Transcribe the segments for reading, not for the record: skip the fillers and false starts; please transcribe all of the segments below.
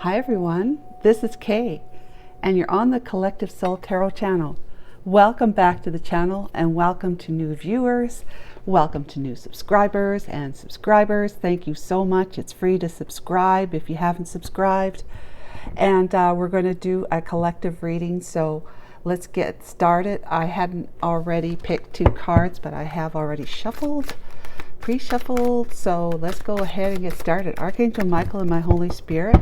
Hi everyone, this is Kay, and you're on the Collective Soul Tarot channel. Welcome back to the channel, and welcome to new viewers, welcome to new subscribers and subscribers. Thank you so much. It's free to subscribe if you haven't subscribed. And we're going to do a collective reading, so let's get started. I hadn't already picked two cards, but I have already shuffled, pre-shuffled, so let's go ahead and get started. Archangel Michael and my Holy Spirit,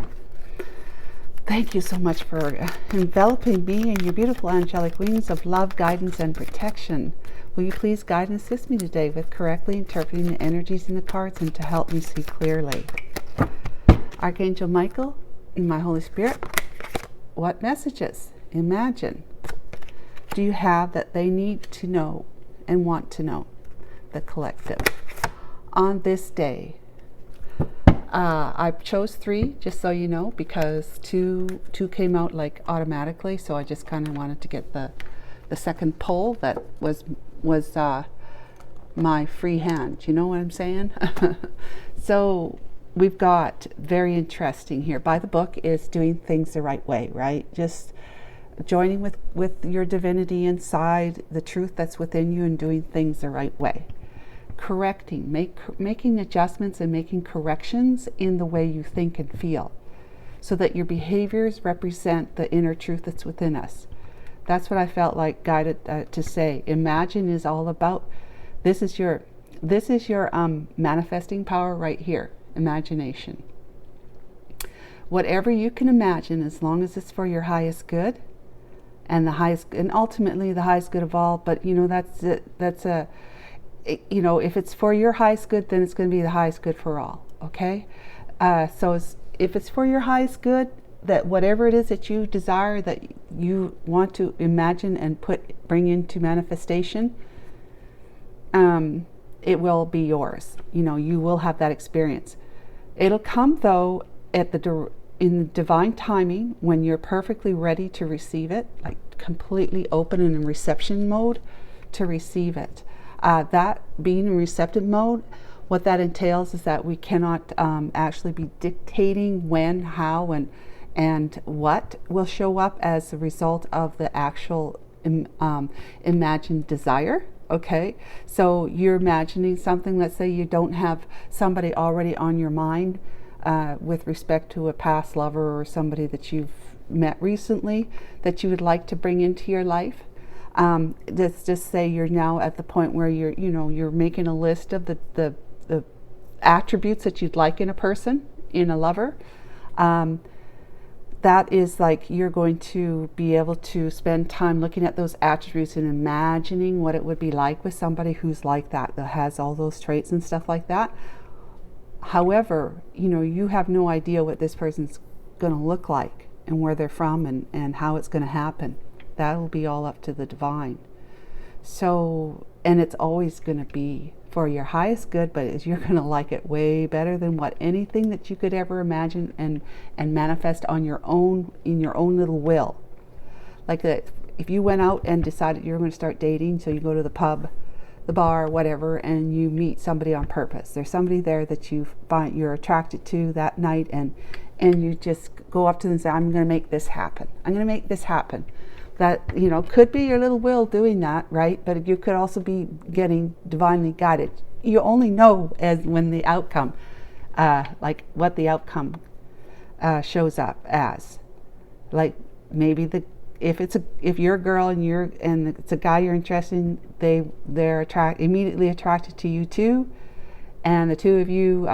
thank you so much for enveloping me in your beautiful angelic wings of love, guidance, and protection. Will you please guide and assist me today with correctly interpreting the energies in the cards and to help me see clearly? Archangel Michael and my Holy Spirit, what messages, imagine, do you have that they need to know and want to know, the collective, on this day? I chose three, just so you know, because two came out like automatically, so I just kind of wanted to get the second pull that was my free hand. You know what I'm saying? So we've got very interesting here. By the book is doing things the right way, right? Just joining with your divinity inside, the truth that's within you, and doing things the right way. Correcting, making adjustments and making corrections in the way you think and feel, so that your behaviors represent the inner truth that's within us. That's what I felt like guided to say. Imagine is all about, this is your manifesting power right here, imagination. Whatever you can imagine, as long as it's for your highest good, and ultimately the highest good of all. But you know, you know, if it's for your highest good, then it's going to be the highest good for all. Okay, so if it's for your highest good, that whatever it is that you desire, that you want to imagine and bring into manifestation, it will be yours. You know, you will have that experience. It'll come though in the divine timing, when you're perfectly ready to receive it, like completely open and in reception mode to receive it. That being in receptive mode, what that entails is that we cannot actually be dictating when, how, and what will show up as a result of the actual imagined desire. Okay, so you're imagining something. Let's say you don't have somebody already on your mind with respect to a past lover or somebody that you've met recently that you would like to bring into your life. Let's just say you're now at the point where you're making a list of the attributes that you'd like in a person, in a lover. That is like, you're going to be able to spend time looking at those attributes and imagining what it would be like with somebody who's like that has all those traits and stuff like that. However, you have no idea what this person's going to look like and where they're from and how it's going to happen. That will be all up to the divine. So, and it's always going to be for your highest good, but you're going to like it way better than what anything that you could ever imagine and manifest on your own, in your own little will. Like that, if you went out and decided you're going to start dating, so you go to the pub, the bar, whatever, and you meet somebody on purpose. There's somebody there that you're attracted to that night, and you just go up to them and say, I'm going to make this happen. I'm going to make this happen. That, could be your little will doing that, right? But you could also be getting divinely guided. You only know when the outcome, like what the outcome shows up as. Like maybe if you're a girl and it's a guy you're interested in, they're immediately attracted to you too, and the two of you,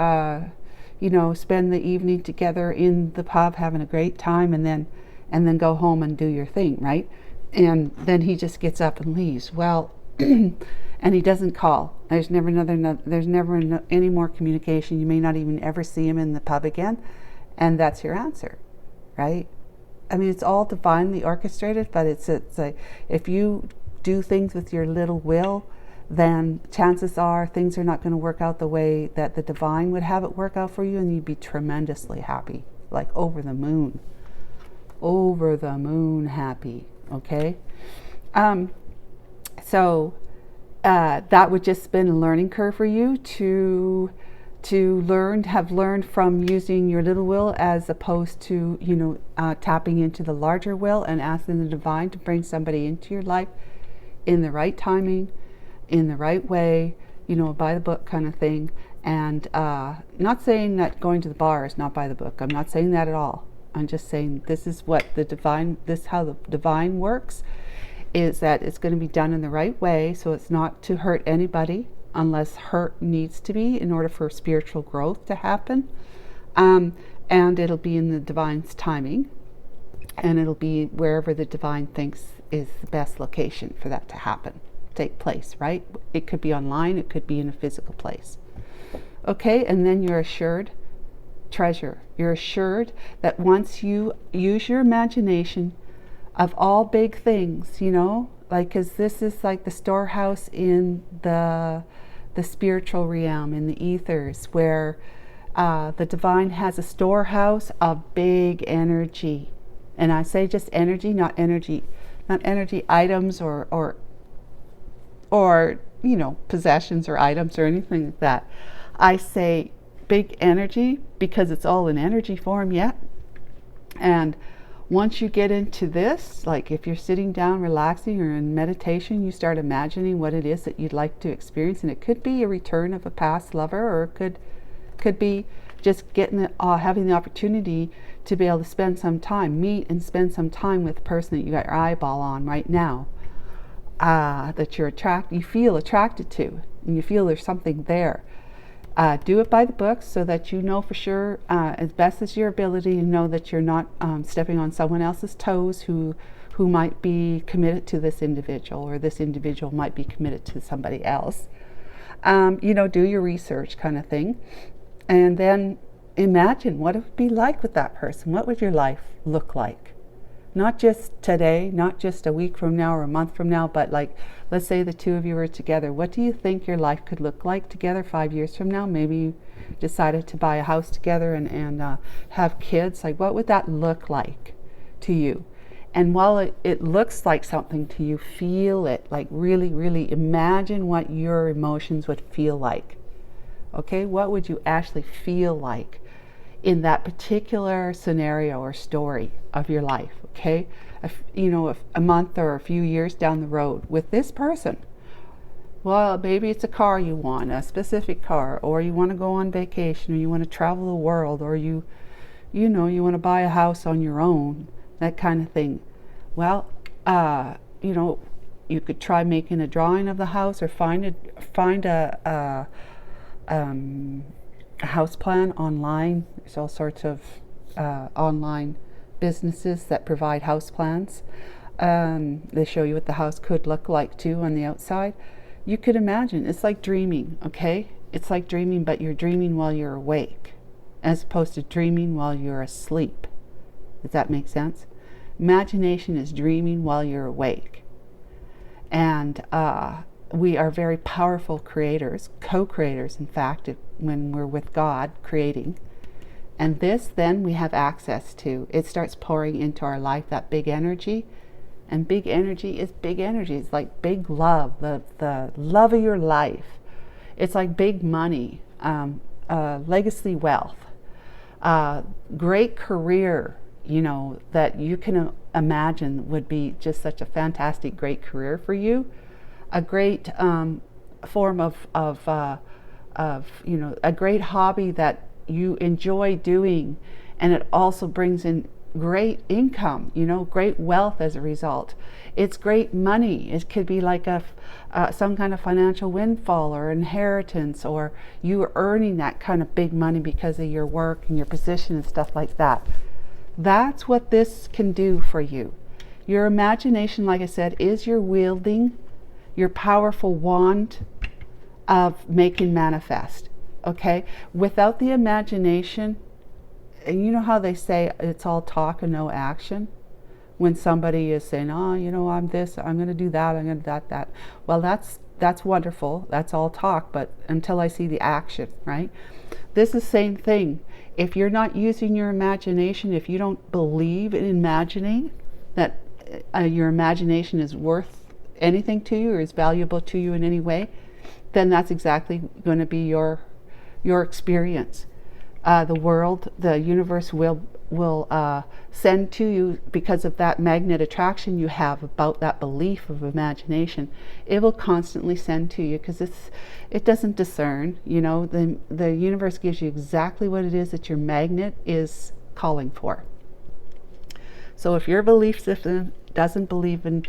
spend the evening together in the pub having a great time, and then go home and do your thing, right? And then he just gets up and leaves. Well, and he doesn't call. There's never any more communication. You may not even ever see him in the pub again, and that's your answer, right? I mean, it's all divinely orchestrated, but it's like, if you do things with your little will, then chances are things are not going to work out the way that the divine would have it work out for you, and you'd be tremendously happy, like over the moon happy. Okay, so that would just been a learning curve for you to to have learned from using your little will as opposed to, tapping into the larger will and asking the divine to bring somebody into your life in the right timing, in the right way, by the book kind of thing. And not saying that going to the bar is not by the book. I'm not saying that at all. I'm just saying this is how the divine works, is that it's going to be done in the right way, so it's not to hurt anybody unless hurt needs to be in order for spiritual growth to happen. And it'll be in the divine's timing, and it'll be wherever the divine thinks is the best location for that to take place, right? It could be online, it could be in a physical place. Okay, and then you're assured treasure. You're assured that once you use your imagination of all big things, because this is like the storehouse in the spiritual realm, in the ethers, where the divine has a storehouse of big energy. And I say just energy, not energy items or possessions or items or anything like that. I say big energy because it's all in energy form yet. And once you get into this, like if you're sitting down relaxing or in meditation, you start imagining what it is that you'd like to experience. And it could be a return of a past lover, or it could be just having the opportunity to be able to meet and spend some time with the person that you got your eyeball on right now, that you feel attracted to, and you feel there's something there. Do it by the book so that you know for sure, as best as your ability, you know that you're not stepping on someone else's toes who might be committed to this individual, or this individual might be committed to somebody else. Do your research kind of thing. And then imagine what it would be like with that person. What would your life look like? Not just today, not just a week from now or a month from now, but like, let's say the two of you are together. What do you think your life could look like together 5 years from now? Maybe you decided to buy a house together and have kids. Like, what would that look like to you? And while it looks like something to you, feel it. Like, really, really imagine what your emotions would feel like. Okay, what would you actually feel like in that particular scenario or story of your life? Okay, a month or a few years down the road with this person. Well, maybe it's a car you want, a specific car, or you want to go on vacation, or you want to travel the world, or you want to buy a house on your own, that kind of thing. Well, you could try making a drawing of the house, or find a house plan online. There's all sorts of online businesses that provide house plans. They show you what the house could look like too on the outside. You could imagine. It's like dreaming, okay? It's like dreaming, but you're dreaming while you're awake, as opposed to dreaming while you're asleep. Does that make sense? Imagination is dreaming while you're awake. And we are very powerful creators, co-creators, in fact, when we're with God creating. And this, then, we have access to. It starts pouring into our life, that big energy. And big energy is big energy. It's like big love, the love of your life. It's like big money, legacy wealth, great career, that you can imagine would be just such a fantastic, great career for you. A great form of a great hobby that you enjoy doing, and it also brings in great income, great wealth as a result. It's great money. It could be like some kind of financial windfall or inheritance, or you are earning that kind of big money because of your work and your position and stuff like that. That's what this can do for you. Your imagination, like I said, is your wielding, your powerful wand of making manifest. Okay? Without the imagination, and you know how they say it's all talk and no action? When somebody is saying, I'm this, I'm going to do that, I'm going to do that. Well, that's wonderful. That's all talk, but until I see the action, right? This is the same thing. If you're not using your imagination, if you don't believe in imagining that your imagination is worth anything to you or is valuable to you in any way, then that's exactly going to be your your experience. The world, the universe will send to you, because of that magnet attraction you have about that belief of imagination. It will constantly send to you, because it doesn't discern. You know, the universe gives you exactly what it is that your magnet is calling for. So if your belief system doesn't believe in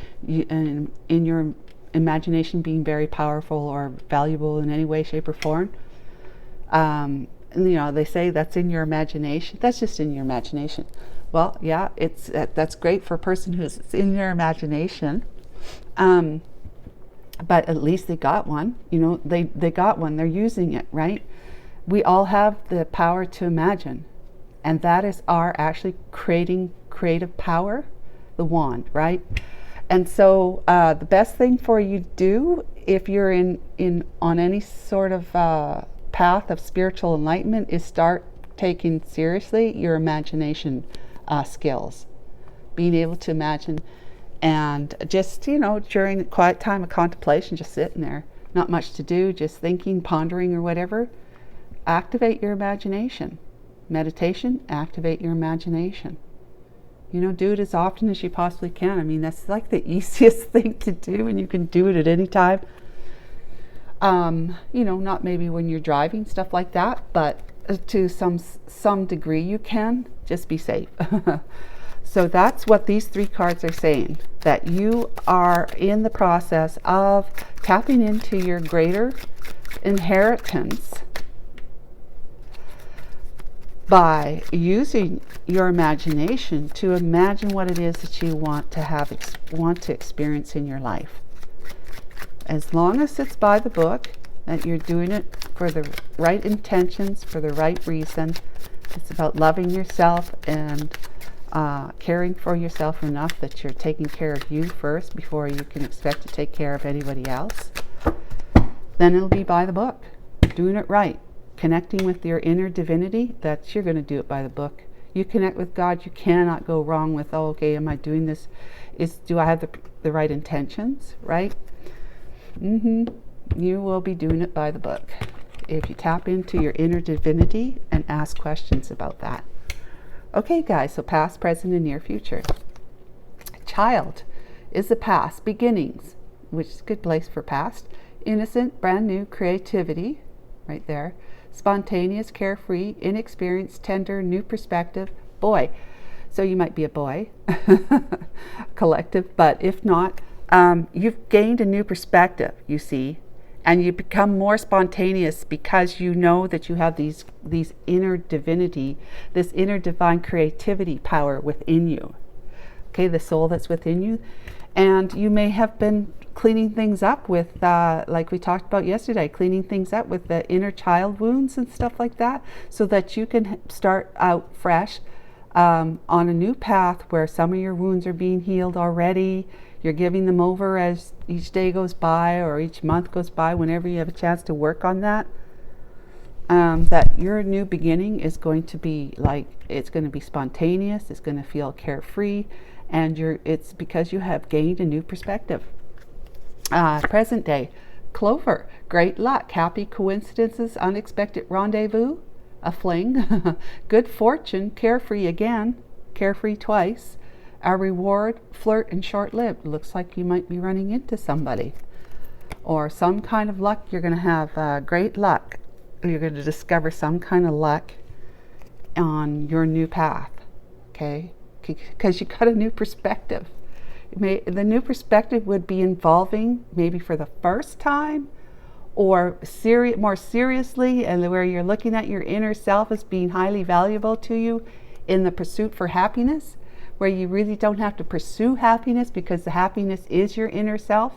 your imagination being very powerful or valuable in any way, shape, or form, you know, they say that's in your imagination. That's just in your imagination. Well, yeah, that's great for a person who's in their imagination. But at least they got one. You know, they got one. They're using it, right? We all have the power to imagine, and that is our actually creative power, the wand, right? And so the best thing for you to do if you're on any sort of path of spiritual enlightenment is start taking seriously your imagination skills, being able to imagine, and just, you know, during quiet time of contemplation, just sitting there, not much to do, just thinking, pondering, or whatever, activate your imagination. Meditation, activate your imagination. You know, do it as often as you possibly can. I mean, that's like the easiest thing to do, and you can do it at any time. You know, not maybe when you're driving, stuff like that, but to some degree you can. Just be safe. So that's what these 3 cards are saying, that you are in the process of tapping into your greater inheritance by using your imagination to imagine what it is that you want to experience in your life. As long as it's by the book, that you're doing it for the right intentions, for the right reason. It's about loving yourself and caring for yourself enough that you're taking care of you first before you can expect to take care of anybody else. Then it'll be by the book, doing it right. Connecting with your inner divinity, that you're going to do it by the book. You connect with God, you cannot go wrong with, oh, okay, am I doing this? Do I have the right intentions, right? You will be doing it by the book if you tap into your inner divinity and ask questions about that. Okay, guys, so past, present, and near future. Child is the past, beginnings, which is a good place for past. Innocent, brand new, creativity, right there. Spontaneous, carefree, inexperienced, tender, new perspective, boy. So you might be a boy, collective, but if not, you've gained a new perspective, you see, and you become more spontaneous because you know that you have these inner divinity, this inner divine creativity power within you. Okay, the soul that's within you. And you may have been cleaning things up with, like we talked about yesterday, cleaning things up with the inner child wounds and stuff like that, so that you can start out fresh on a new path where some of your wounds are being healed already. You're giving them over as each day goes by or each month goes by, whenever you have a chance to work on that. That your new beginning is going to be it's going to be spontaneous, it's going to feel carefree, and it's because you have gained a new perspective. Present day, Clover, great luck, happy coincidences, unexpected rendezvous, a fling, good fortune, carefree again, carefree twice, a reward, flirt, and short-lived. Looks like you might be running into somebody, or some kind of luck. You're going to have great luck. You're going to discover some kind of luck on your new path, okay? Because you got a new perspective. The new perspective would be involving, maybe for the first time, or more seriously, and where you're looking at your inner self as being highly valuable to you in the pursuit for happiness, where you really don't have to pursue happiness because the happiness is your inner self.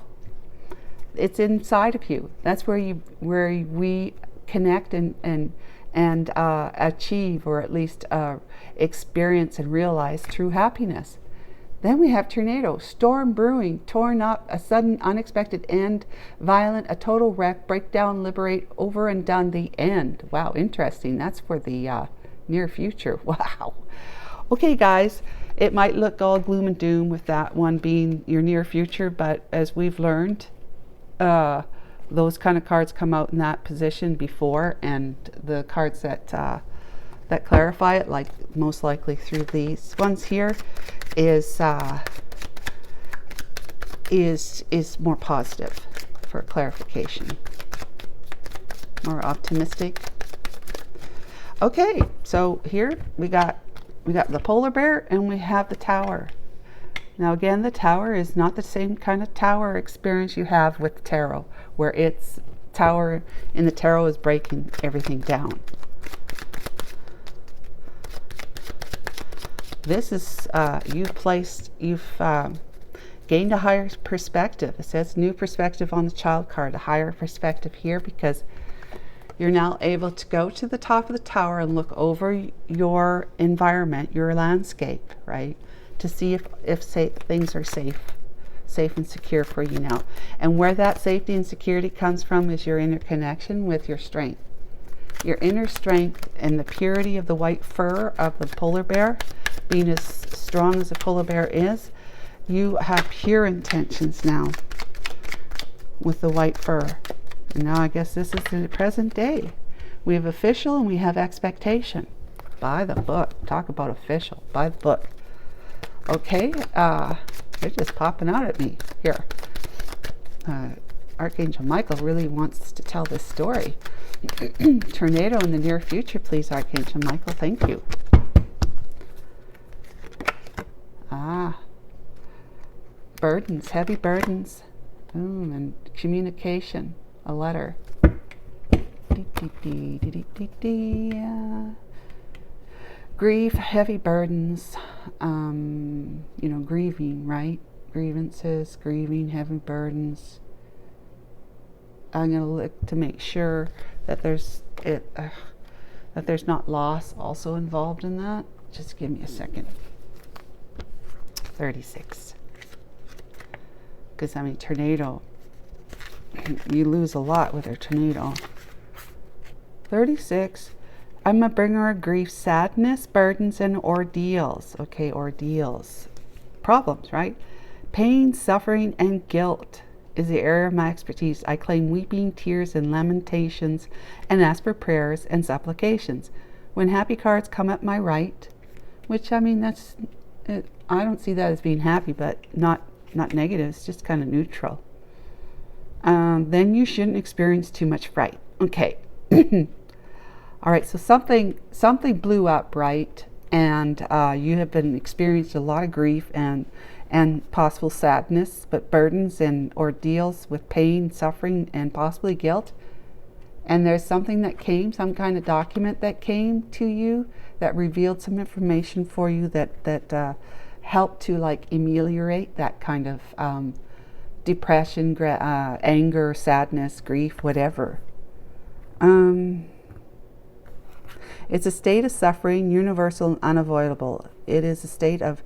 It's inside of you. That's where we connect and achieve, or at least experience and realize true happiness. Then we have tornado, storm brewing, torn up, a sudden unexpected end, violent, a total wreck, breakdown, liberate, over and done, the end. Wow, interesting. That's for the near future. Wow. Okay, guys, it might look all gloom and doom with that one being your near future, but as we've learned, those kind of cards come out in that position before, and the cards that that clarify it, like most likely through these ones here, is more positive for clarification, more optimistic. Okay, so here we got the polar bear and we have the tower. Now again, the tower is not the same kind of tower experience you have with the tarot, where it's tower in the tarot is breaking everything down. This is you've gained a higher perspective. It says new perspective on the child card, a higher perspective here, because you're now able to go to the top of the tower and look over your environment, your landscape, right? To see if things are safe and secure for you now. And where that safety and security comes from is your inner connection with your strength. Your inner strength and the purity of the white fur of the polar bear, being as strong as a polar bear is, you have pure intentions now with the white fur. And now I guess this is the present day. We have official and we have expectation. By the book. Talk about official. By the book. Okay, they're just popping out at me here. Archangel Michael really wants to tell this story. Tornado in the near future, please, Archangel Michael. Thank you. Burdens, heavy burdens. And communication. A letter. Grief, heavy burdens, grieving, right? Grievances, grieving, heavy burdens. I'm going to look to make sure that there's not loss also involved in that. Just give me a second. 36. Because tornado. You lose a lot with a tornado. 36. I'm a bringer of grief, sadness, burdens, and ordeals. Okay, ordeals. Problems, right? Pain, suffering, and guilt is the area of my expertise. I claim weeping, tears, and lamentations, and ask for prayers and supplications. When happy cards come at my right, which that's it, I don't see that as being happy, but not negative. It's just kind of neutral. Then you shouldn't experience too much fright. Okay. All right, so something blew up, right? And you have been experienced a lot of grief and possible sadness, but burdens and ordeals with pain, suffering, and possibly guilt. And there's something that came, some kind of document that came to you that revealed some information for you that helped to ameliorate that kind of depression, anger, sadness, grief, whatever. It's a state of suffering, universal and unavoidable. It is a state of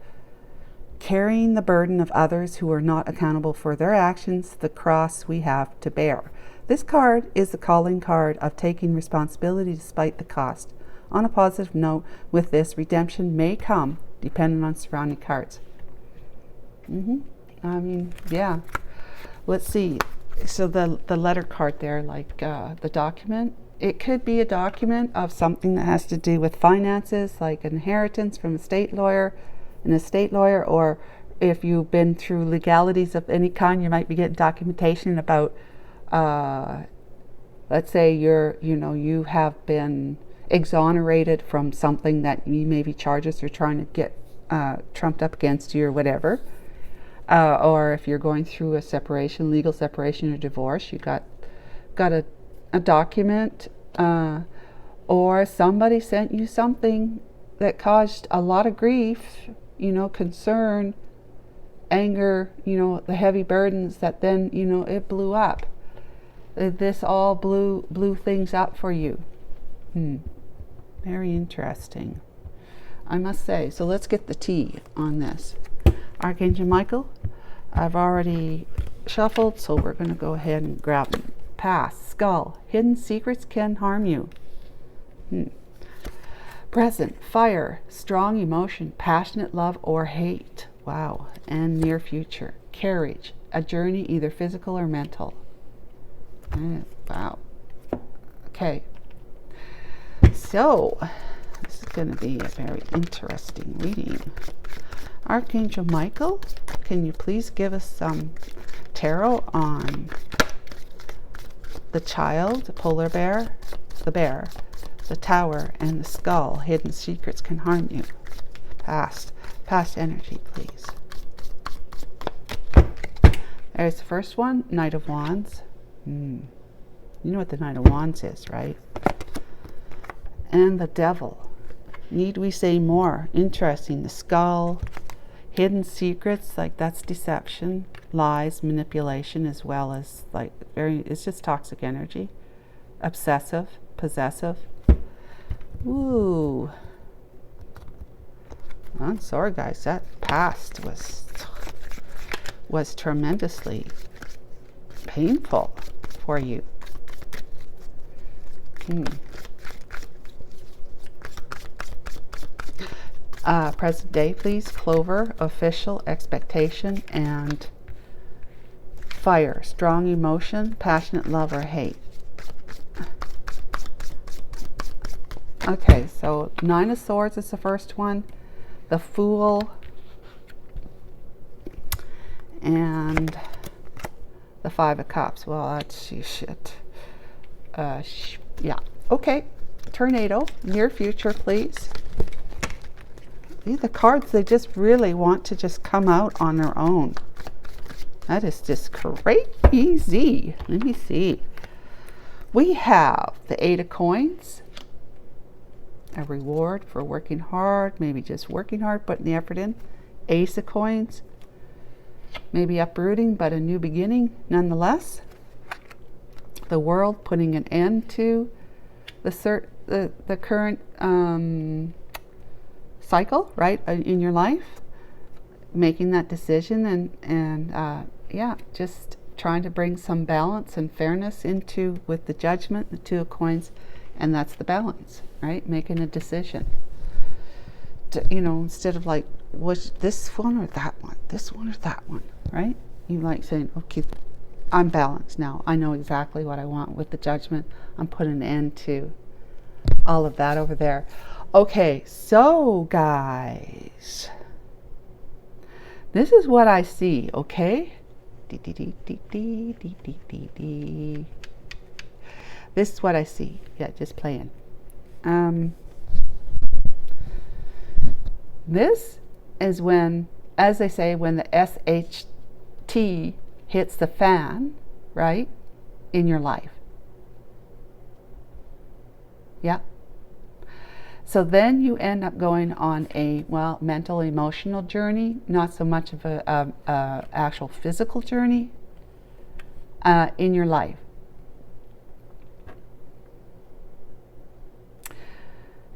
carrying the burden of others who are not accountable for their actions, the cross we have to bear. This card is the calling card of taking responsibility despite the cost. On a positive note, with this, redemption may come, depending on surrounding cards. Yeah. Let's see. So the letter card there, the document, it could be a document of something that has to do with finances, like inheritance from an estate lawyer, or if you've been through legalities of any kind, you might be getting documentation about, let's say you have been exonerated from something that you maybe charges are trying to get trumped up against you or whatever. Or if you're going through a separation, legal separation or divorce, you got a document, or somebody sent you something that caused a lot of grief, concern, anger, the heavy burdens that then, it blew up. This all blew things up for you. Very interesting, I must say. So let's get the tea on this. Archangel Michael, I've already shuffled, so we're going to go ahead and grab them. Past, skull, hidden secrets can harm you. Present, fire, strong emotion, passionate love or hate. Wow. And near future, carriage, a journey either physical or mental. Wow. Okay. So, this is going to be a very interesting reading. Archangel Michael, can you please give us some tarot on the child, the polar bear, the tower, and the skull? Hidden secrets can harm you. Past energy, please. There's the first one, Knight of Wands. You know what the Knight of Wands is, right? And the Devil. Need we say more? Interesting. The skull, hidden secrets, like that's deception, lies, manipulation, as well as like it's just toxic energy. Obsessive, possessive. Ooh. I'm sorry, guys. That past was tremendously painful for you. Present day, please. Clover, official, expectation, and fire. Strong emotion, passionate love or hate. Okay, so Nine of Swords is the first one. The Fool. And the Five of Cups. Well, that's shit. Yeah. Okay. Tornado. Near future, please. These are cards, they just really want to just come out on their own. That is just crazy. Let me see. We have the Eight of Coins. A reward for working hard. Maybe just working hard, putting the effort in. Ace of Coins. Maybe uprooting, but a new beginning nonetheless. The World, putting an end to the current cycle, right, in your life. Making that decision and yeah, just trying to bring some balance and fairness into with the Judgment, the Two of Coins, and that's the balance, right? Making a decision. You know, instead of like, was this one or that one? This one or that one, right? You like saying, okay, I'm balanced now. I know exactly what I want with the Judgment. I'm putting an end to all of that over there. Okay, so guys, this is what I see, okay? This is what I see. Yeah, just playing. This is when, as they say, when the SHT hits the fan, right, in your life. Yeah. So then you end up going on a, well, mental, emotional journey, not so much of a actual physical journey in your life.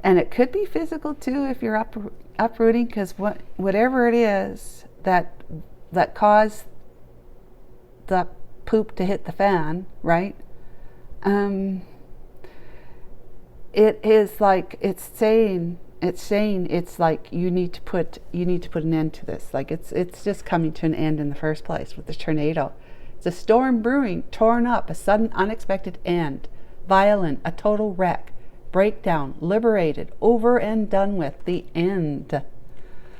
And it could be physical too if you're uprooting, because whatever it is that caused the poop to hit the fan, right? It is like it's saying it's like you need to put an end to this. Like it's just coming to an end in the first place with the tornado. It's a storm brewing, torn up, a sudden unexpected end, violent, a total wreck, breakdown, liberated, over and done with, the end.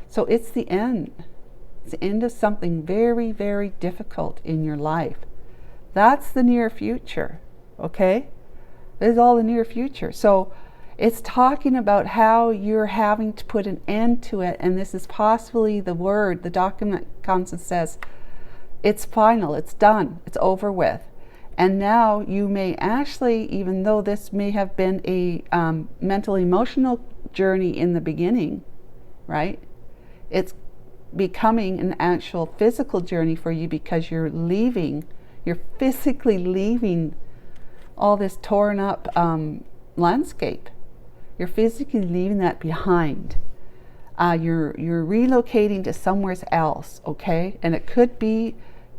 So it's the end. It's the end of something very, very difficult in your life. That's the near future, okay? This is all the near future. So it's talking about how you're having to put an end to it, and this is possibly the word, the document comes and says, it's final, it's done, it's over with. And now you may actually, even though this may have been a mental, emotional journey in the beginning, right? It's becoming an actual physical journey for you because you're physically leaving all this torn up landscape. You're physically leaving that behind. You're relocating to somewhere else, okay? And it could be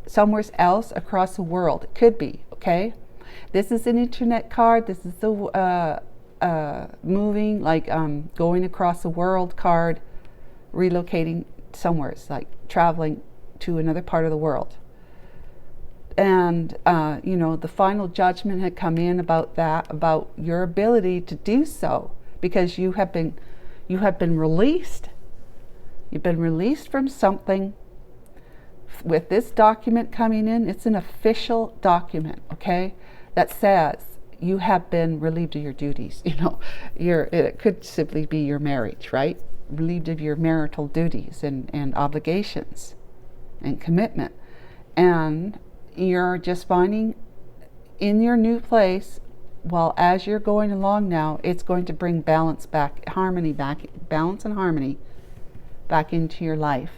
somewhere else across the world. It could be, okay? This is an internet card. This is the moving, like going across the world card, relocating somewhere. It's like traveling to another part of the world. you know, the final judgment had come in about that, about your ability to do so, because you have been released. You've been released from something. With this document coming in, it's an official document, okay, that says you have been relieved of your duties. You know, it could simply be your marriage, right? Relieved of your marital duties and obligations and commitment. And you're just finding in your new place, well, as you're going along now, it's going to bring balance back, harmony back, balance and harmony back into your life.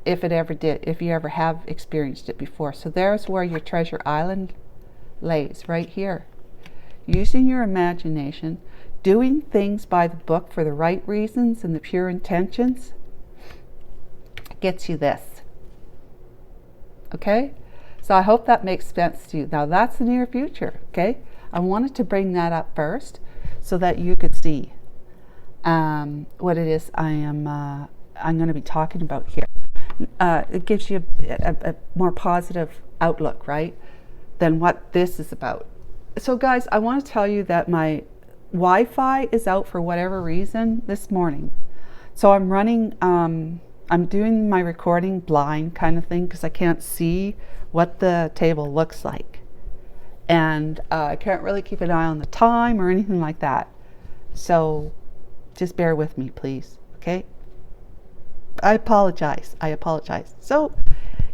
If it ever did, if you ever have experienced it before. So there's where your treasure island lays, right here. Using your imagination, doing things by the book for the right reasons and the pure intentions gets you this. Okay? So I hope that makes sense to you. Now that's the near future, okay? I wanted to bring that up first so that you could see what it is I'm going to be talking about here. It gives you a more positive outlook, right, than what this is about. So guys, I want to tell you that my Wi-Fi is out for whatever reason this morning. So I'm running, I'm doing my recording blind kind of thing because I can't see what the table looks like. And I can't really keep an eye on the time or anything like that. So just bear with me, please, okay? I apologize. So,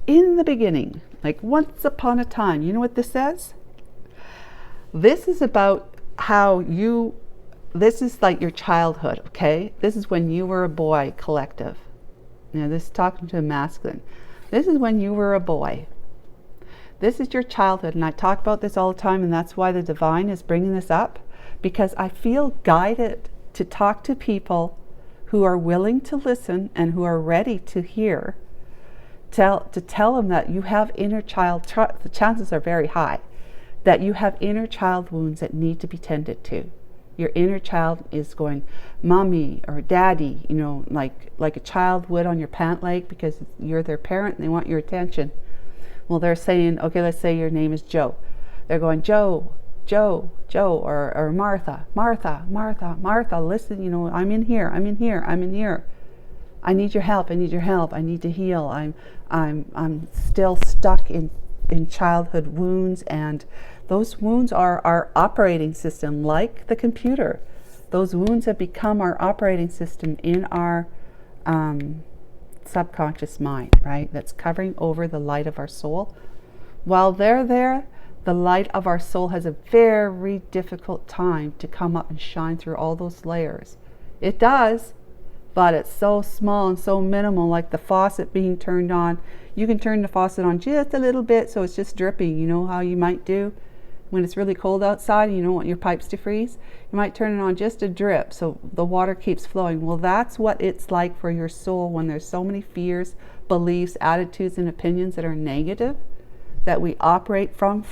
in the beginning, like once upon a time, you know what this says? This is about how this is like your childhood, okay? This is when you were a boy, collective. You know, this is talking to a masculine. This is when you were a boy. This is your childhood, and I talk about this all the time, and that's why the divine is bringing this up, because I feel guided to talk to people who are willing to listen and who are ready to hear, to tell them that you have inner child, the chances are very high, that you have inner child wounds that need to be tended to. Your inner child is going, mommy or daddy, you know, like a child would on your pant leg because you're their parent and they want your attention. Well, they're saying, okay, let's say your name is Joe. They're going, Joe, or Martha, listen, you know, I'm in here. I need your help. I need to heal. I'm still stuck in childhood wounds, and those wounds are our operating system, like the computer. Those wounds have become our operating system in our subconscious mind, right? That's covering over the light of our soul. While they're there, the light of our soul has a very difficult time to come up and shine through all those layers. It does, but it's so small and so minimal, like the faucet being turned on. You can turn the faucet on just a little bit so it's just dripping. You know how you might do when it's really cold outside and you don't want your pipes to freeze? You might turn it on just a drip so the water keeps flowing. Well, that's what it's like for your soul when there's so many fears, beliefs, attitudes, and opinions that are negative, that we operate from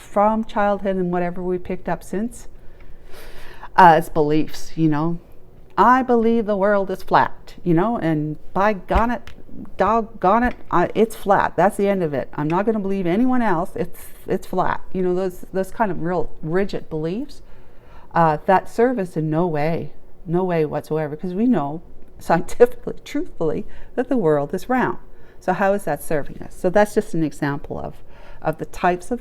childhood and whatever we picked up since as beliefs, you know. I believe the world is flat, you know, and by doggone it, it's flat. That's the end of it. I'm not going to believe anyone else. It's flat. You know, those kind of real rigid beliefs that serve us in no way whatsoever, because we know scientifically, truthfully, that the world is round. So how is that serving us? So that's just an example of the types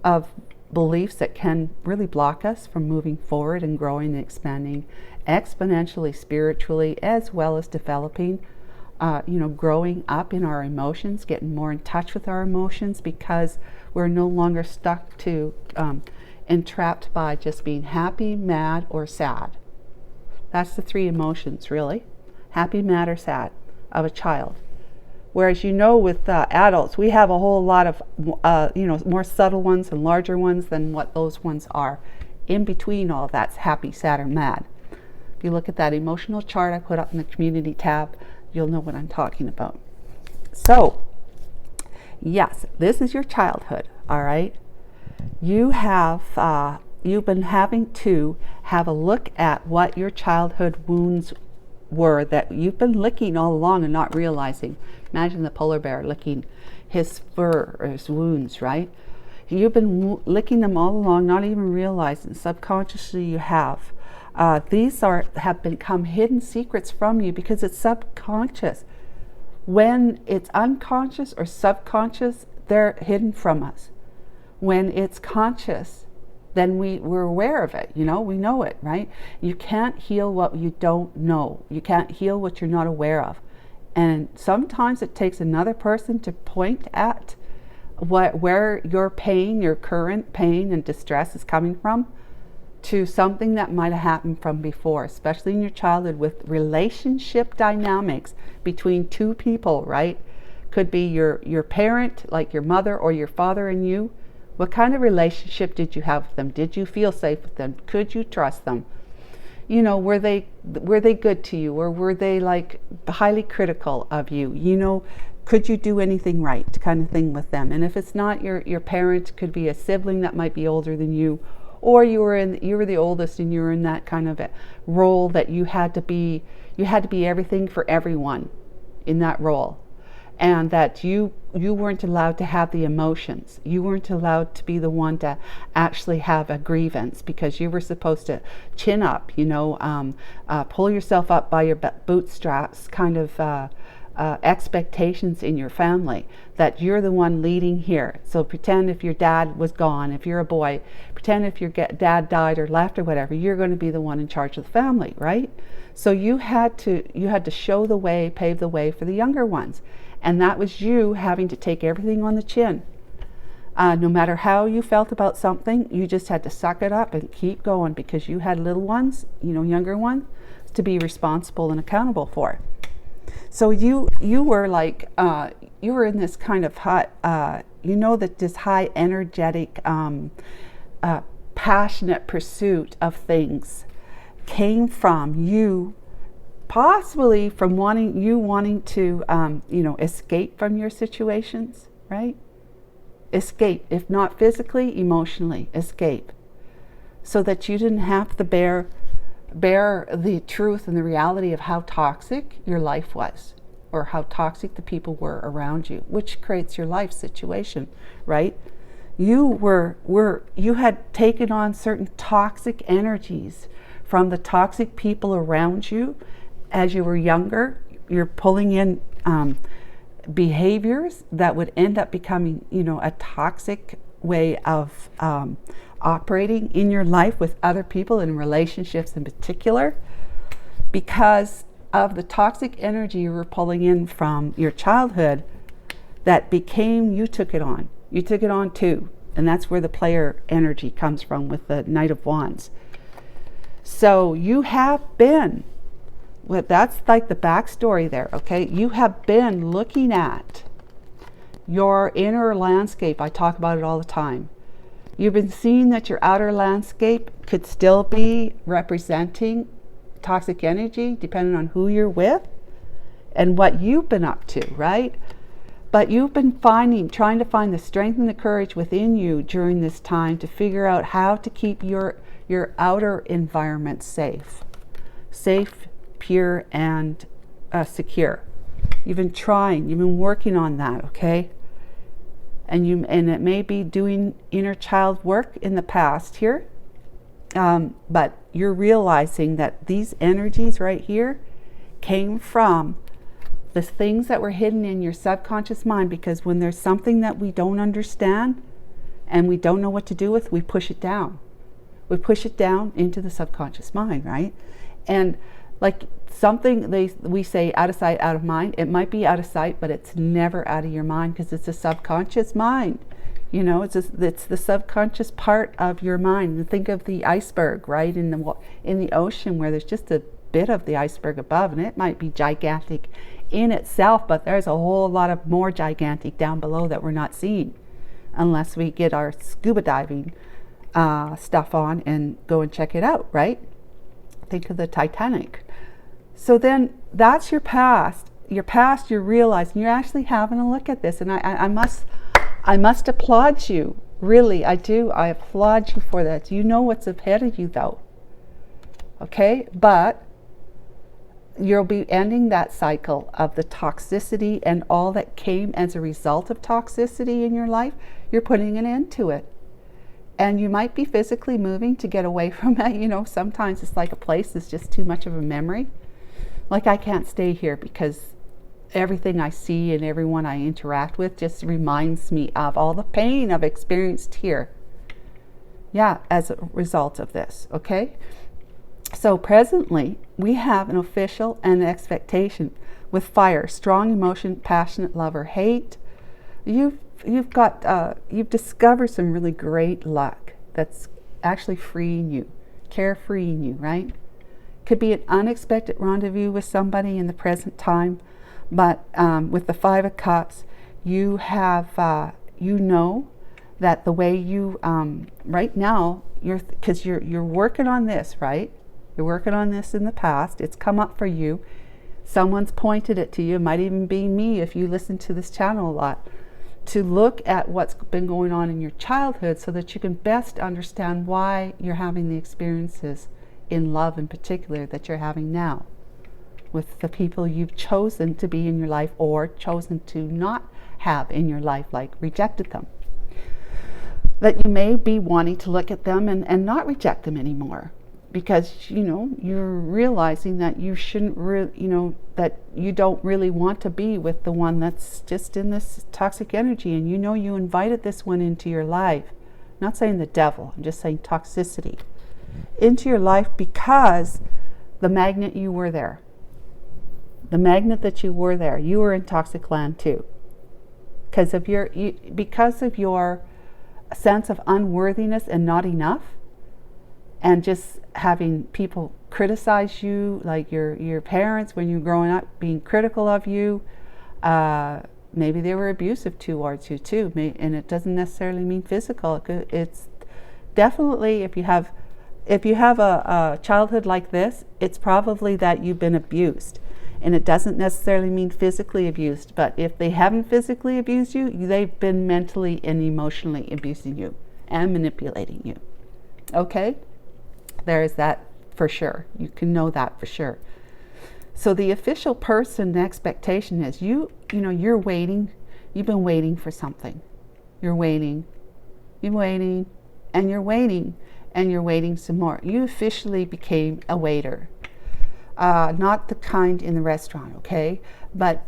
of beliefs that can really block us from moving forward and growing and expanding exponentially spiritually, as well as developing, growing up in our emotions, getting more in touch with our emotions, because we're no longer stuck to entrapped by just being happy, mad, or sad. That's the three emotions, really. Happy, mad, or sad of a child. Whereas, with adults, we have a whole lot of, more subtle ones and larger ones than what those ones are. In between all that's happy, sad, or mad. If you look at that emotional chart I put up in the community tab, you'll know what I'm talking about. So, yes, this is your childhood, all right? You have, you've been having to have a look at what your childhood wounds were that you've been licking all along and not realizing. Imagine the polar bear licking his fur or his wounds, right? You've been licking them all along, not even realizing. Subconsciously you have. These have become hidden secrets from you because it's subconscious. When it's unconscious or subconscious, they're hidden from us. When it's conscious, then we're aware of it, we know it, right? You can't heal what you don't know. You can't heal what you're not aware of. And sometimes it takes another person to point at where your pain, your current pain and distress is coming from, to something that might have happened from before, especially in your childhood with relationship dynamics between two people, right? Could be your parent, like your mother or your father and you. What kind of relationship did you have with them? Did you feel safe with them? Could you trust them? Were they good to you, or were they like highly critical of you? Could you do anything right, kind of thing with them? And if it's not your parent, could be a sibling that might be older than you, or you were the oldest and you were in that kind of a role that you had to be everything for everyone in that role. And that you weren't allowed to have the emotions. You weren't allowed to be the one to actually have a grievance, because you were supposed to chin up, pull yourself up by your bootstraps, kind of expectations in your family, that you're the one leading here. So pretend if your dad was gone, if you're a boy, pretend if your dad died or left or whatever, you're going to be the one in charge of the family, right? So you had to show the way, pave the way for the younger ones. And that was you having to take everything on the chin. No matter how you felt about something, you just had to suck it up and keep going, because you had little ones, younger ones, to be responsible and accountable for. So you were like, you were in this kind of high, that this high energetic, passionate pursuit of things came from you, possibly from wanting to escape from your situations, right? Escape, if not physically, emotionally, escape, so that you didn't have to bear the truth and the reality of how toxic your life was, or how toxic the people were around you, which creates your life situation, right? You had taken on certain toxic energies from the toxic people around you. As you were younger, you're pulling in behaviors that would end up becoming, a toxic way of operating in your life with other people, in relationships in particular, because of the toxic energy you were pulling in from your childhood that became, you took it on. You took it on too. And that's where the player energy comes from with the Knight of Wands. So you have been, well, that's like the backstory there, okay? You have been looking at your inner landscape. I talk about it all the time. You've been seeing that your outer landscape could still be representing toxic energy, depending on who you're with and what you've been up to, right? But you've been trying to find the strength and the courage within you during this time to figure out how to keep your outer environment safe, pure, and secure. You've been working on that, okay? And it may be doing inner child work in the past here, but you're realizing that these energies right here came from the things that were hidden in your subconscious mind, because when there's something that we don't understand and we don't know what to do with, we push it down. We push it down into the subconscious mind, right? And like something we say out of sight, out of mind. It might be out of sight, but it's never out of your mind, because it's a subconscious mind. It's the subconscious part of your mind. And think of the iceberg, right, in the ocean, where there's just a bit of the iceberg above, and it might be gigantic in itself, but there's a whole lot of more gigantic down below that we're not seeing unless we get our scuba diving stuff on and go and check it out, right? Think of the Titanic. So then that's your past. Your past, you're realizing, you're actually having a look at this, and I must applaud you. Really, I do. I applaud you for that. You know what's ahead of you, though. Okay? But you'll be ending that cycle of the toxicity and all that came as a result of toxicity in your life. You're putting an end to it. And you might be physically moving to get away from it. You know, sometimes it's like a place is just too much of a memory. Like, I can't stay here because everything I see and everyone I interact with just reminds me of all the pain I've experienced here. Yeah, as a result of this, okay? So presently, we have an official and an expectation with fire, strong emotion, passionate love or hate. You've discovered some really great luck that's actually freeing you, carefreeing you, right? Could be an unexpected rendezvous with somebody in the present time, but with the Five of Cups, you have, you know that the way you, right now, because you're working on this, right? You're working on this in the past. It's come up for you. Someone's pointed it to you. It might even be me if you listen to this channel a lot. To look at what's been going on in your childhood so that you can best understand why you're having the experiences in love in particular that you're having now with the people you've chosen to be in your life or chosen to not have in your life, like rejected them. That you may be wanting to look at them and not reject them anymore because, you know, you're realizing that you shouldn't that you don't really want to be with the one that's just in this toxic energy, and you know you invited this one into your life. I'm not saying the devil, I'm just saying toxicity into your life because the magnet you were there. The magnet that you were there, you were in toxic land too. Because of your sense of unworthiness and not enough, and just having people criticize you, like your parents when you're growing up being critical of you. Maybe they were abusive towards you too, and it doesn't necessarily mean physical. It's definitely, if you have a childhood like this, it's probably that you've been abused. And it doesn't necessarily mean physically abused, but if they haven't physically abused you, they've been mentally and emotionally abusing you and manipulating you. Okay? There is that for sure. You can know that for sure. So the official person, the expectation is you're waiting. You've been waiting for something. You're waiting, and you're waiting some more. You officially became a waiter. Not the kind in the restaurant, okay? But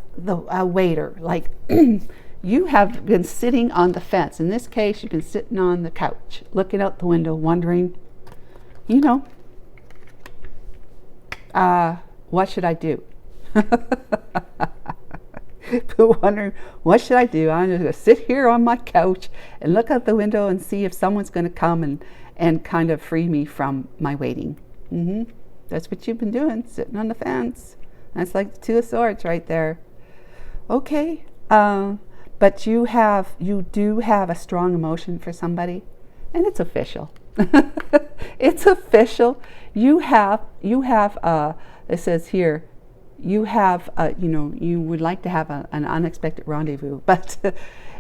a waiter, like you have been sitting on the fence. In this case, you've been sitting on the couch, looking out the window, wondering, what should I do? Wondering, what should I do? I'm just going to sit here on my couch and look out the window and see if someone's going to come and kind of free me from my waiting. That's what you've been doing, sitting on the fence. That's like the Two of Swords right there. Okay, but you do have a strong emotion for somebody, and it's official. It's official. You have. It says here, you have. You would like to have an unexpected rendezvous, but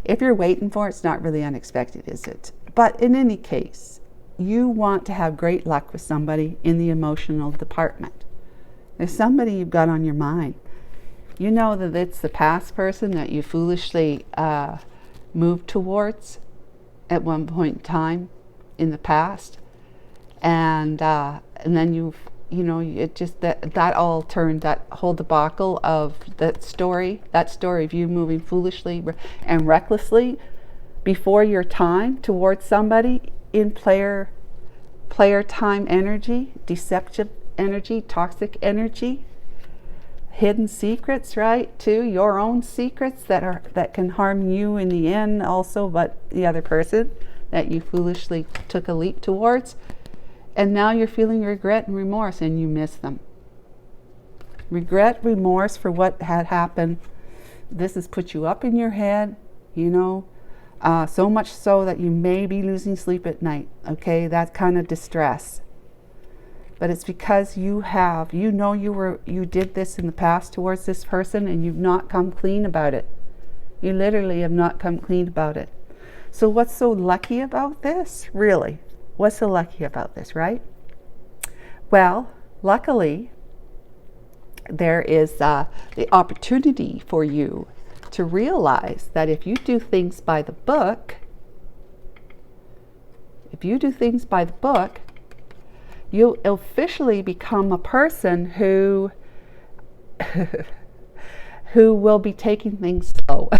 if you're waiting for it, it's not really unexpected, is it? But in any case, you want to have great luck with somebody in the emotional department. There's somebody you've got on your mind. You know that it's the past person that you foolishly moved towards at one point in time in the past, and then it just that all turned, that whole debacle of that story of you moving foolishly and recklessly before your time towards somebody in player time energy, deceptive energy, toxic energy, hidden secrets, right? Too, your own secrets that can harm you in the end also, but the other person that you foolishly took a leap towards, and now you're feeling regret and remorse, and you miss them. Regret, remorse for what had happened. This has put you up in your head, so much so that you may be losing sleep at night, okay? That kind of distress. But it's because you did this in the past towards this person, and you've not come clean about it. You literally have not come clean about it. So what's so lucky about this, really? What's so lucky about this, right? Well, luckily, there is the opportunity for you to realize that if you do things by the book, you'll officially become a person who who will be taking things slow.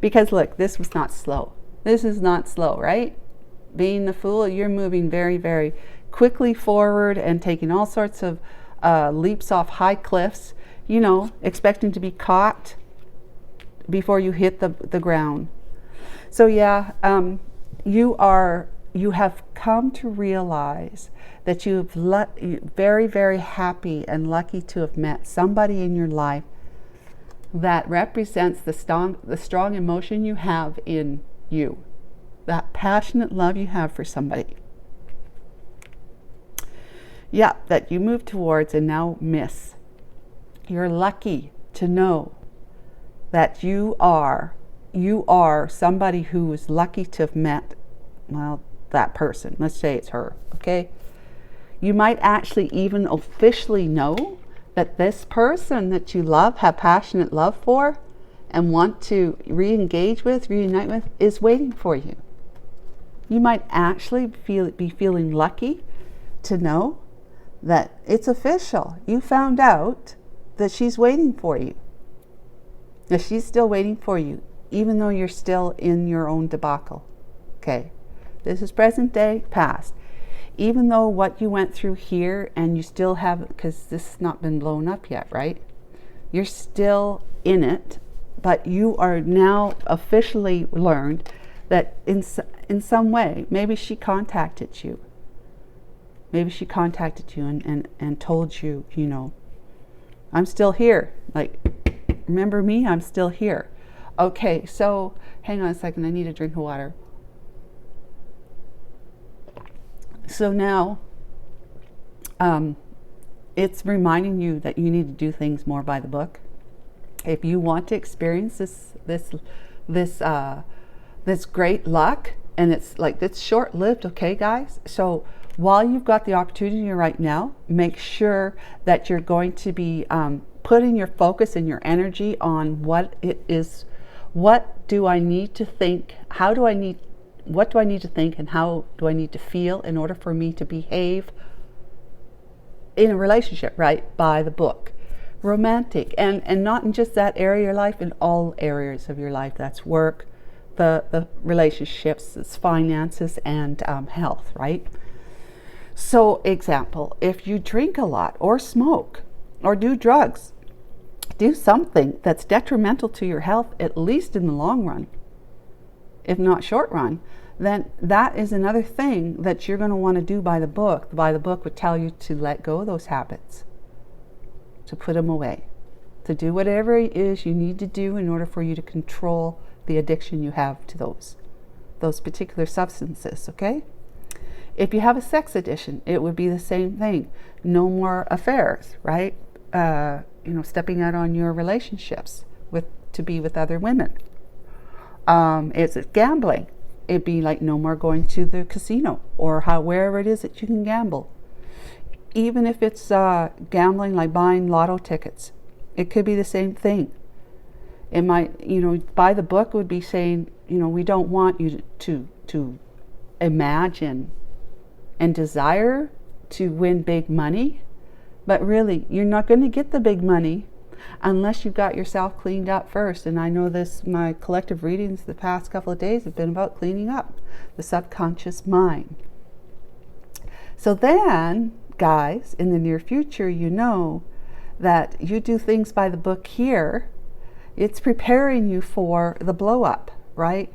Because look, this was not slow. This is not slow, right? Being the Fool, you're moving very, very quickly forward and taking all sorts of leaps off high cliffs, you know, expecting to be caught before you hit the ground. So yeah, you have come to realize that you're very, very happy and lucky to have met somebody in your life that represents the strong emotion you have in you, that passionate love you have for somebody. Yeah, that you move towards and now miss. You're lucky to know that you are somebody who is lucky to have met, well, that person. Let's say it's her, okay? You might actually even officially know that this person that you love, have passionate love for, and want to re-engage with, reunite with, is waiting for you. You might actually be feeling lucky to know that it's official. You found out that she's waiting for you. That she's still waiting for you, even though you're still in your own debacle. Okay, this is present day, past. Even though what you went through here, and you still have, because this has not been blown up yet, right? You're still in it, but you are now officially learned that in some way, maybe she contacted you. Maybe she contacted you and told you, you know, I'm still here. Like, remember me? I'm still here. Okay, so hang on a second. I need a drink of water. So now, it's reminding you that you need to do things more by the book. If you want to experience this great luck, and it's short-lived, okay, guys? So while you've got the opportunity right now, make sure that you're going to be putting your focus and your energy on what it is. What do I need to think? What do I need to think, and how do I need to feel in order for me to behave in a relationship, right? By the book. Romantic, and not in just that area of your life, in all areas of your life. That's work, the relationships, it's finances, and health, right? So, example, if you drink a lot, or smoke, or do drugs, do something that's detrimental to your health, at least in the long run, if not short run, then that is another thing that you're going to want to do by the book. By the book would tell you to let go of those habits, to put them away, to do whatever it is you need to do in order for you to control the addiction you have to those particular substances, okay? If you have a sex addiction, it would be the same thing. No more affairs, right? Stepping out on your relationships to be with other women. It's gambling. It'd be like no more going to the casino or wherever it is that you can gamble. Even if it's gambling, like buying lotto tickets, it could be the same thing. It might, by the book would be saying, we don't want you to imagine and desire to win big money, but really, you're not going to get the big money unless you've got yourself cleaned up first. And I know my collective readings the past couple of days have been about cleaning up the subconscious mind. So then, guys, in the near future, you know that you do things by the book here, it's preparing you for the blow up, right?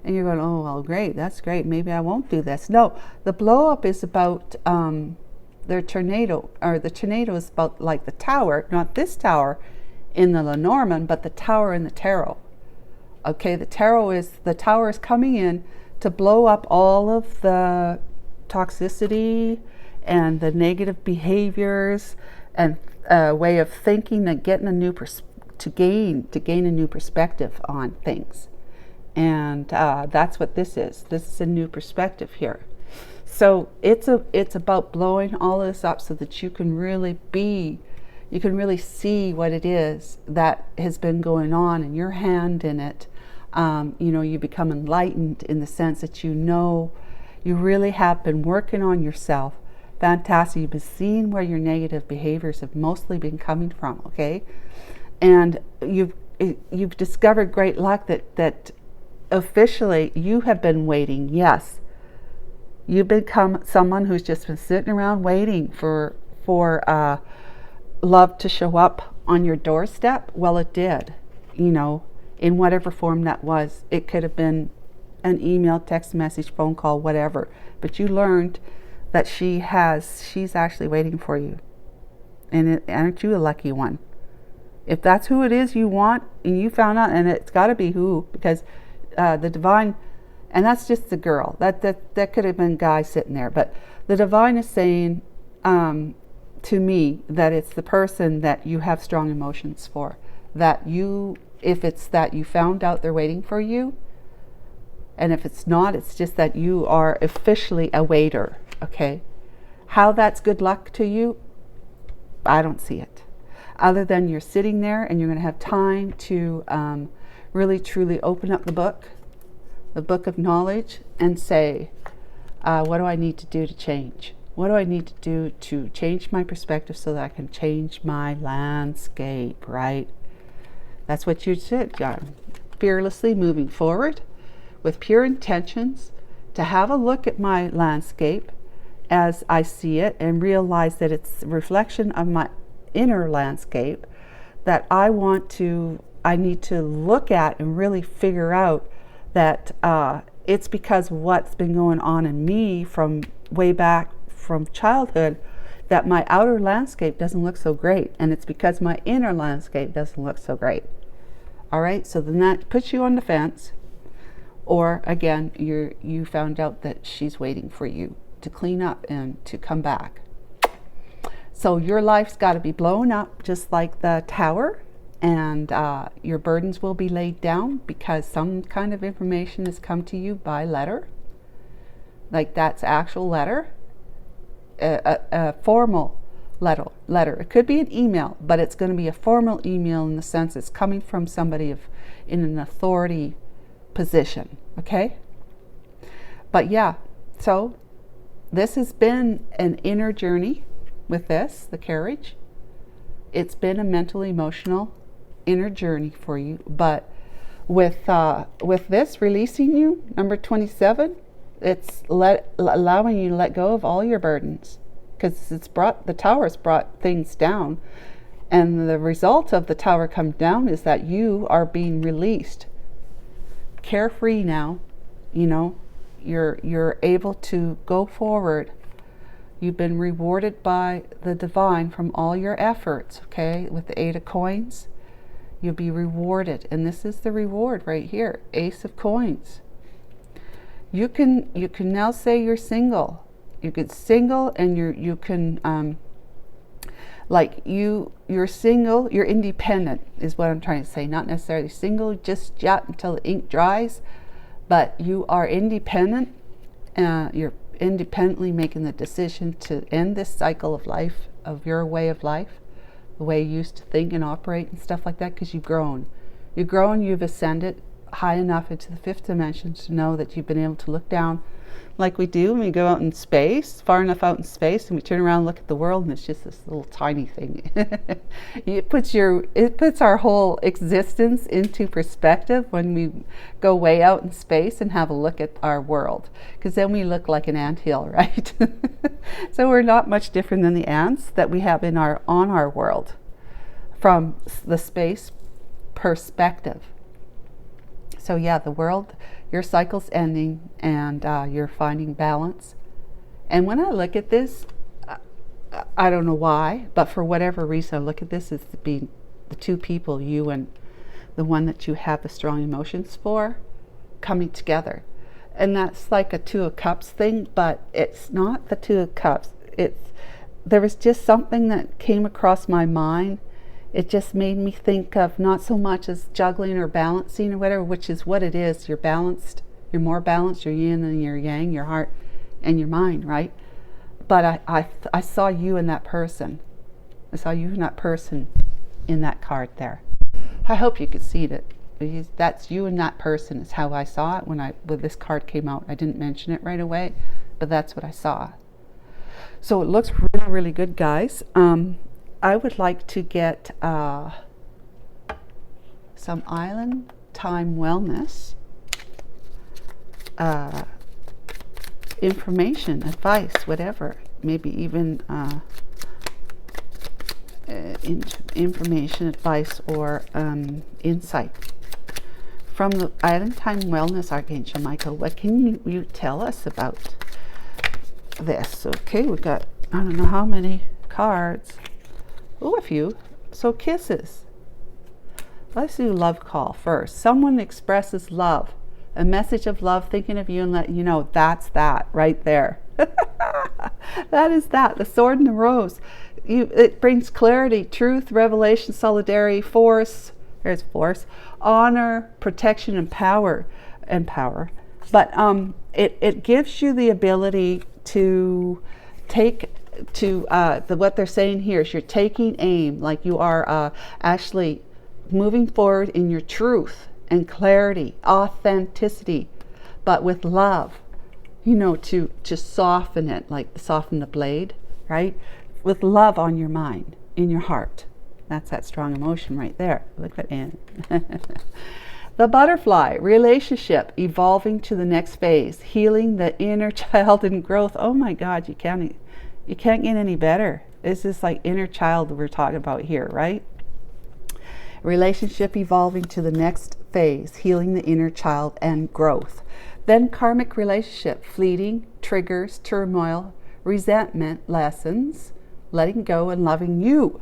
And you're going, oh, well, great, that's great. Maybe I won't do this. No, the blow up is about the tornado is about like the tower, not this tower in the Lenormand, but the tower in the tarot. Okay, the tower is coming in to blow up all of the toxicity and the negative behaviors and way of thinking, and getting to gain a new perspective on things. And that's what this is. This is a new perspective here. So it's about blowing all this up so that you can really see what it is that has been going on and your hand in it. You become enlightened in the sense that you really have been working on yourself. Fantastic. You've been seeing where your negative behaviors have mostly been coming from, okay? And you've discovered great luck that officially you have been waiting. Yes. You've become someone who's just been sitting around waiting for love to show up on your doorstep. Well, it did, in whatever form that was. It could have been an email, text message, phone call, whatever. But you learned that she's actually waiting for you. And aren't you a lucky one? If that's who it is you want, and you found out, and it's got to be who, because the divine. And that's just the girl. That could have been a guy sitting there. But the divine is saying to me that it's the person that you have strong emotions for. If it's that you found out they're waiting for you, and if it's not, it's just that you are officially a waiter. Okay? How that's good luck to you, I don't see it. Other than you're sitting there and you're going to have time to really truly open up the book of knowledge, and say, what do I need to do to change? What do I need to do to change my perspective so that I can change my landscape, right? That's what you said, John. Fearlessly moving forward with pure intentions to have a look at my landscape as I see it and realize that it's a reflection of my inner landscape that I need to look at and really figure out that it's because what's been going on in me from way back from childhood that my outer landscape doesn't look so great, and it's because my inner landscape doesn't look so great. All right, so then that puts you on the fence, or again, you found out that she's waiting for you to clean up and to come back. So your life's got to be blown up just like the tower. And your burdens will be laid down because some kind of information has come to you by letter. Like that's actual letter, a formal letter. It could be an email, but it's going to be a formal email in the sense it's coming from somebody in an authority position. Okay? But yeah, so this has been an inner journey with the carriage. It's been a mental, emotional inner journey for you, but with this releasing you, number 27, it's allowing you to let go of all your burdens, because the tower's brought things down, and the result of the tower come down is that you are being released, carefree now. You're able to go forward. You've been rewarded by the divine from all your efforts. Okay, with the 8 of coins. You'll be rewarded, and this is the reward right here, Ace of Coins. You can now say you're single. You get single, and you're single. You're independent, is what I'm trying to say. Not necessarily single just yet until the ink dries, but you are independent. You're independently making the decision to end this cycle of life, of your way of life. The way you used to think and operate and stuff like that, because you've grown. You've ascended high enough into the 5th dimension to know that you've been able to look down like we do when we go out in space, far enough out in space, and we turn around and look at the world, and it's just this little tiny thing. It puts our whole existence into perspective when we go way out in space and have a look at our world, because then we look like an anthill, right? So we're not much different than the ants that we have on our world from the space perspective. So yeah, the world, your cycle's ending, and you're finding balance. And when I look at this, I don't know why, but for whatever reason, I look at this as being the two people, you and the one that you have the strong emotions for, coming together. And that's like a 2 of Cups thing, but it's not the 2 of Cups. There was just something that came across my mind. It just made me think of not so much as juggling or balancing or whatever, which is what it is. You're balanced. You're more balanced. You're yin and you're yang. Your heart in your mind, right? But I saw you and that person. I saw you and that person in that card there. I hope you could see it. That's you and that person is how I saw it when this card came out. I didn't mention it right away, but that's what I saw. So it looks really, really good, guys. I would like to get some Island Time Wellness information, advice, whatever. Maybe even information, advice, or insight from the Island Time Wellness Archangel Michael. What can you tell us about this? Okay, we got, I don't know how many cards. Oh, a few. So kisses. Let's do love call first. Someone expresses love, a message of love, thinking of you and letting you know. That's that right there. That is that. The sword and the rose. It brings clarity, truth, revelation, solidarity, force. There's force, honor, protection, and power. But it gives you the ability to take what they're saying here is you're taking aim, like you are actually moving forward in your truth and clarity, authenticity, but with love, to soften it, like soften the blade, right? With love on your mind, in your heart. That's that strong emotion right there. Look at it. The butterfly, relationship, evolving to the next phase, healing the inner child and growth. Oh my God, you can't get any better. This is like inner child we're talking about here, right? Relationship evolving to the next phase, healing the inner child and growth. Then karmic relationship, fleeting, triggers, turmoil, resentment, lessons, letting go and loving you.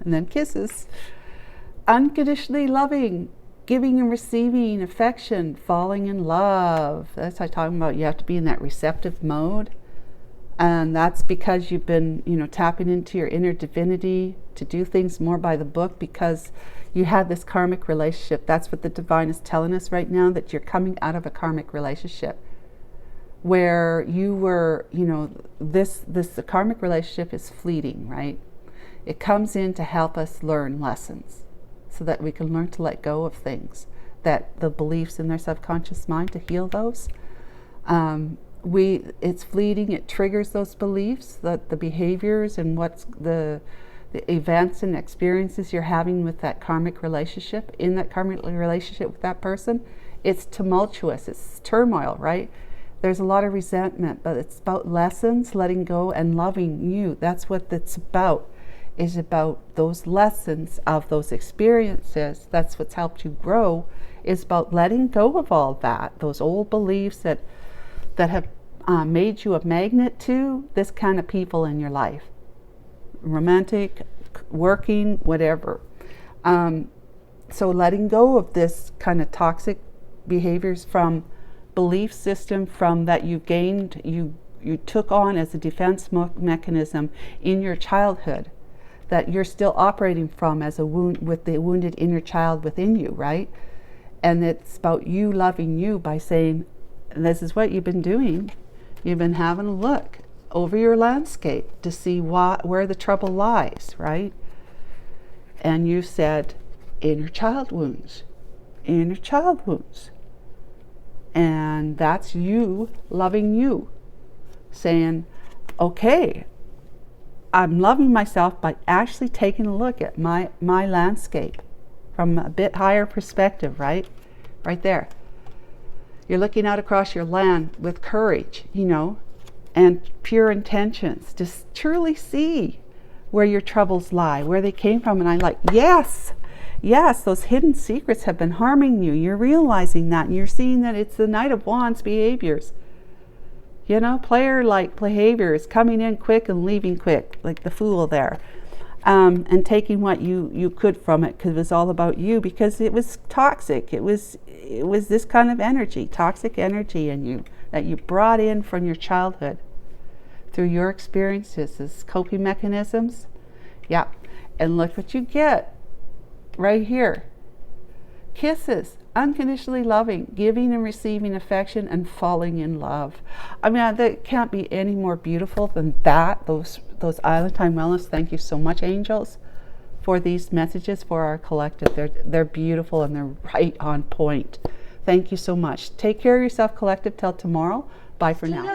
And then kisses. Unconditionally loving, giving and receiving affection, falling in love. That's what I'm talking about. You have to be in that receptive mode. And that's because you've been, tapping into your inner divinity to do things more by the book, because you had this karmic relationship. That's what the divine is telling us right now, that you're coming out of a karmic relationship where you were, this karmic relationship is fleeting, right? It comes in to help us learn lessons so that we can learn to let go of things, that the beliefs in their subconscious mind, to heal those. It's fleeting. It triggers those beliefs, the behaviors and what's the events and experiences you're having with that karmic relationship, in that karmic relationship with that person. It's tumultuous. It's turmoil, right? There's a lot of resentment, but it's about lessons, letting go and loving you. That's what it's about. Is about those lessons of those experiences. That's what's helped you grow. Is about letting go of all that, those old beliefs that have made you a magnet to this kind of people in your life, romantic, working, whatever. So letting go of this kind of toxic behaviors from belief system from that you gained, you took on as a defense mechanism in your childhood, that you're still operating from as a wound, with the wounded inner child within you, right? And it's about you loving you by saying, this is what you've been doing. You've been having a look over your landscape to see where the trouble lies, right? And you said, inner child wounds, inner child wounds. And that's you loving you, saying, okay, I'm loving myself by actually taking a look at my landscape from a bit higher perspective, right? Right there. You're looking out across your land with courage, and pure intentions. Just truly see where your troubles lie, where they came from. And I'm like, yes, those hidden secrets have been harming you. You're realizing that, and you're seeing that it's the Knight of Wands behaviors. Player-like behaviors, coming in quick and leaving quick, like the Fool there. And taking what you could from it, because it was all about you, because it was toxic. It was this kind of energy, toxic energy in you, that you brought in from your childhood through your experiences as coping mechanisms. Yeah, and look what you get right here. Kisses, unconditionally loving, giving and receiving affection, and falling in love. I mean, that can't be any more beautiful than that. Those Island Time Wellness. Thank you so much, angels, for these messages for our collective. They're beautiful and they're right on point. Thank you so much. Take care of yourself, collective. Till tomorrow. Bye for now.